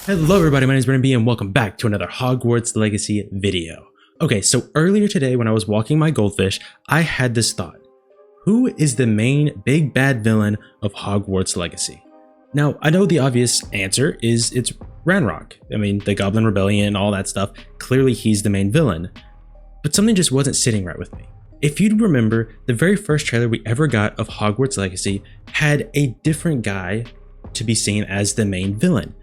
Hello everybody, my name is brantmb and welcome back to another Hogwarts Legacy video. Okay, so earlier today when I was walking my goldfish, I had this thought. Who is the main big bad villain of Hogwarts Legacy? Now, I know the obvious answer is it's Ranrock. I mean, the Goblin Rebellion, all that stuff, clearly he's the main villain. But something just wasn't sitting right with me. If you'd remember, the very first trailer we ever got of Hogwarts Legacy had a different guy to be seen as the main villain.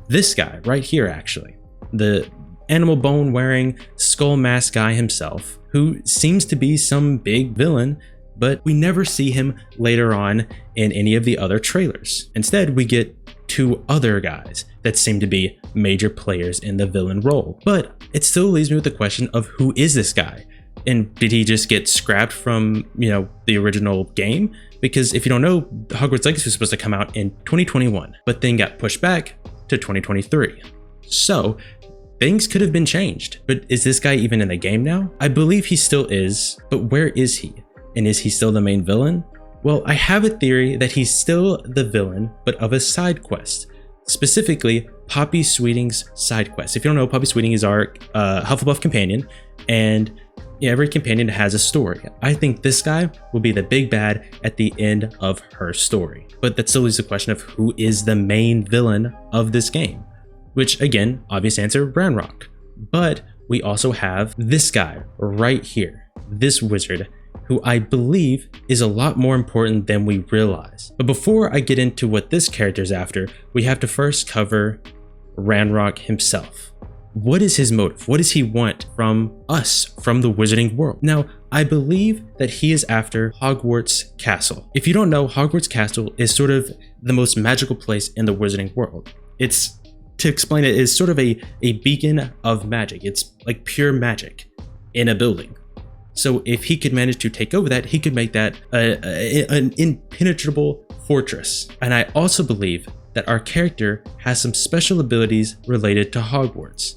This guy right here, actually, the animal bone wearing skull mask guy himself, who seems to be some big villain, but we never see him later on in any of the other trailers. Instead, we get two other guys that seem to be major players in the villain role. But it still leaves me with the question of who is this guy? And did he just get scrapped from, the original game? Because if you don't know, Hogwarts Legacy was supposed to come out in 2021, but then got pushed back to 2023. So things could have been changed, but is this guy even in the game now? I believe he still is, but where is he? And is he still the main villain? Well, I have a theory that he's still the villain, but of a side quest, specifically Poppy Sweeting's side quest. If you don't know, Poppy Sweeting is our Hufflepuff companion, and every companion has a story. I think this guy will be the big bad at the end of her story. But that still leaves the question of who is the main villain of this game? Which again, obvious answer, Ranrock. But we also have this guy right here, this wizard, who I believe is a lot more important than we realize. But before I get into what this character's after, we have to first cover Ranrock himself. What is his motive? What does he want from us, from the wizarding world? Now, I believe that he is after Hogwarts Castle. If you don't know, Hogwarts Castle is sort of the most magical place in the wizarding world. It's, to explain it, is sort of a beacon of magic. It's like pure magic in a building. So if he could manage to take over that, he could make that an impenetrable fortress. And I also believe that our character has some special abilities related to Hogwarts.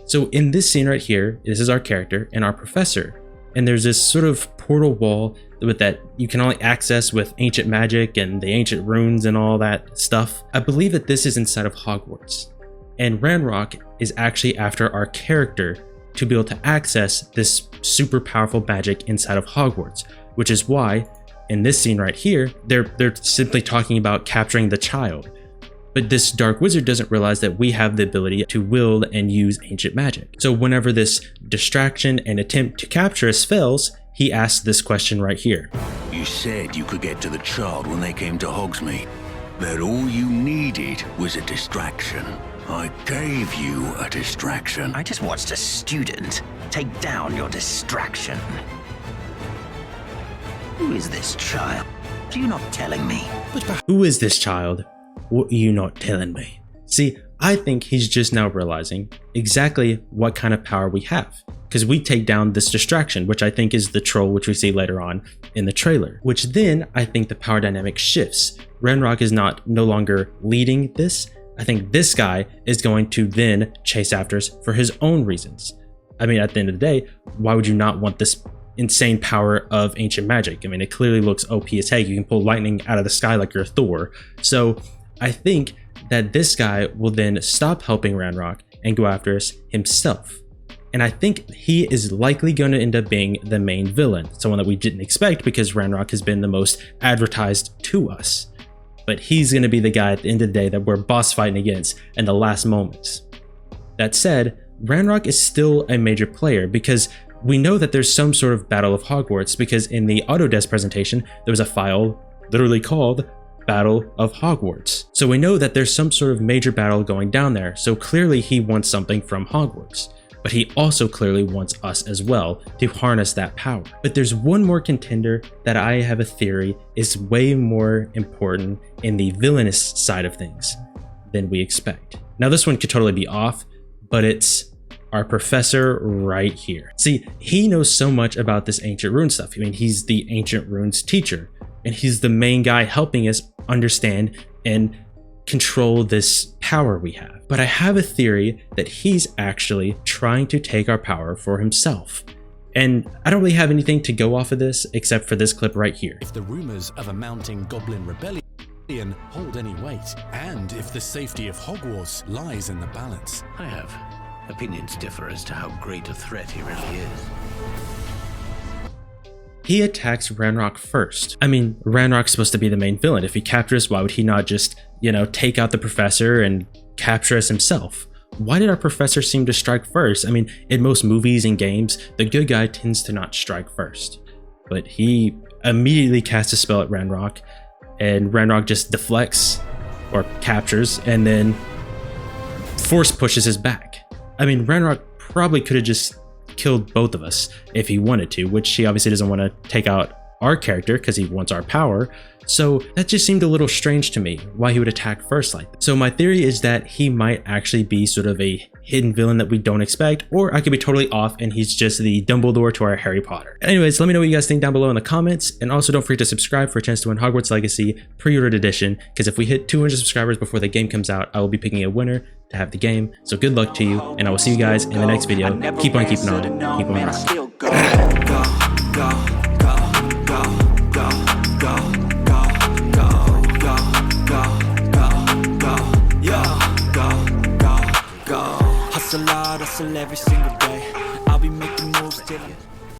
So in this scene right here, this is our character and our professor. And there's this sort of portal wall that you can only access with ancient magic and the ancient runes and all that stuff. I believe that this is inside of Hogwarts. And Ranrock is actually after our character to be able to access this super powerful magic inside of Hogwarts, which is why in this scene right here, they're simply talking about capturing the child. But this dark wizard doesn't realize that we have the ability to wield and use ancient magic. So whenever this distraction and attempt to capture us fails, he asks this question right here. You said you could get to the child when they came to Hogsmeade. That all you needed was a distraction. I gave you a distraction. I just watched a student take down your distraction. Who is this child? Are you not telling me? Who is this child? What are you not telling me? See, I think he's just now realizing exactly what kind of power we have. Because we take down this distraction, which I think is the troll, which we see later on in the trailer. Which then, I think the power dynamic shifts. Ranrock is no longer leading this. I think this guy is going to then chase after us for his own reasons. I mean, at the end of the day, why would you not want this insane power of ancient magic? I mean, it clearly looks OP as heck. You can pull lightning out of the sky like you're Thor. So I think that this guy will then stop helping Ranrock and go after us himself. And I think he is likely going to end up being the main villain, someone that we didn't expect because Ranrock has been the most advertised to us. But he's going to be the guy at the end of the day that we're boss fighting against in the last moments. That said, Ranrock is still a major player because we know that there's some sort of Battle of Hogwarts because in the Autodesk presentation, there was a file literally called Battle of Hogwarts. So we know that there's some sort of major battle going down there. So clearly he wants something from Hogwarts. But he also clearly wants us as well to harness that power. But there's one more contender that I have a theory is way more important in the villainous side of things than we expect. Now this one could totally be off, but it's our professor right here. See, he knows so much about this ancient rune stuff. I mean, he's the ancient runes teacher, and he's the main guy helping us understand and control this power we have. But I have a theory that he's actually trying to take our power for himself. And I don't really have anything to go off of this except for this clip right here. If the rumors of a mounting goblin rebellion hold any weight, and if the safety of Hogwarts lies in the balance. I have. Opinions differ as to how great a threat he really is. He attacks Ranrock first. I mean, Ranrock's supposed to be the main villain. If he captures us, why would he not just, take out the professor and capture us himself? Why did our professor seem to strike first? I mean, in most movies and games, the good guy tends to not strike first. But he immediately casts a spell at Ranrock, and Ranrock just deflects or captures and then force pushes his back. I mean, Ranrock probably could have just killed both of us if he wanted to, which he obviously doesn't want to take out our character because he wants our power. So that just seemed a little strange to me, why he would attack first like that. So my theory is that he might actually be sort of a hidden villain that we don't expect, or I could be totally off and he's just the Dumbledore to our Harry Potter. Anyways, let me know what you guys think down below in the comments, and also don't forget to subscribe for a chance to win Hogwarts Legacy pre-ordered edition, because if we hit 200 subscribers before the game comes out, I will be picking a winner to have the game. So good luck to you, and I will see you guys in the next video. Keep on keeping on, keep on hustle hard, hustle every single day. I'll be making moves till